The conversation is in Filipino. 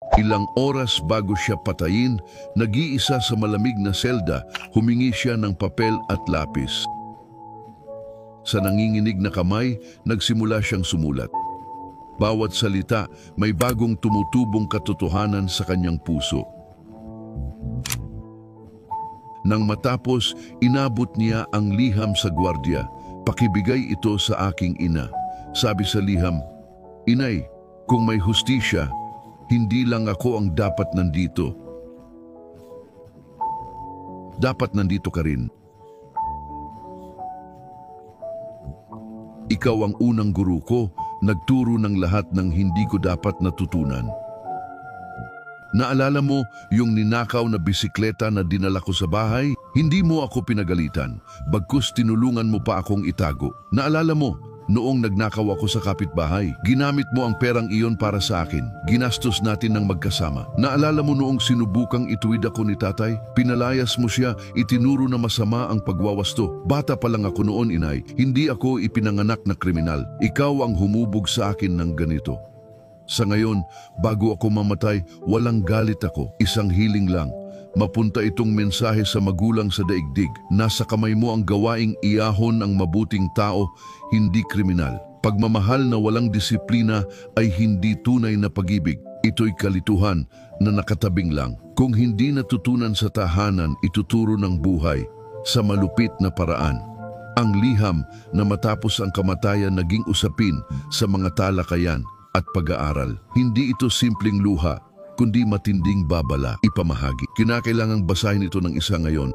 Ilang oras bago siya patayin, nag-iisa sa malamig na selda, humingi siya ng papel at lapis. Sa nanginginig na kamay, nagsimula siyang sumulat. Bawat salita, may bagong tumutubong katotohanan sa kanyang puso. Nang matapos, inabot niya ang liham sa gwardiya. Pakibigay ito sa aking ina. Sabi sa liham, "Inay, kung may hustisya, hindi lang ako ang dapat nandito. Dapat nandito ka rin. Ikaw ang unang guru ko, nagturo ng lahat ng hindi ko dapat natutunan. Naalala mo yung ninakaw na bisikleta na dinala ko sa bahay? Hindi mo ako pinagalitan, bagkus tinulungan mo pa akong itago. Naalala mo, noong nagnakaw ako sa kapitbahay, ginamit mo ang perang iyon para sa akin. Ginastos natin ng magkasama. Naalala mo noong sinubukang ituwid ako ni tatay? Pinalayas mo siya, itinuro na masama ang pagwawasto. Bata pa lang ako noon, inay. Hindi ako ipinanganak na kriminal. Ikaw ang humubog sa akin ng ganito. Sa ngayon, bago ako mamatay, walang galit ako. Isang hiling lang. Mapunta itong mensahe sa magulang sa daigdig. Nasa kamay mo ang gawaing iahon ang mabuting tao, hindi kriminal. Pagmamahal na walang disiplina ay hindi tunay na pag-ibig. Ito'y kalituhan na nakatabing lang. Kung hindi natutunan sa tahanan, ituturo ng buhay sa malupit na paraan. Ang liham na matapos ang kamatayan naging usapin sa mga talakayan at pag-aaral. Hindi ito simpleng luha, kundi matinding babala, ipamahagi. Kinakailangang basahin ito ng isa ngayon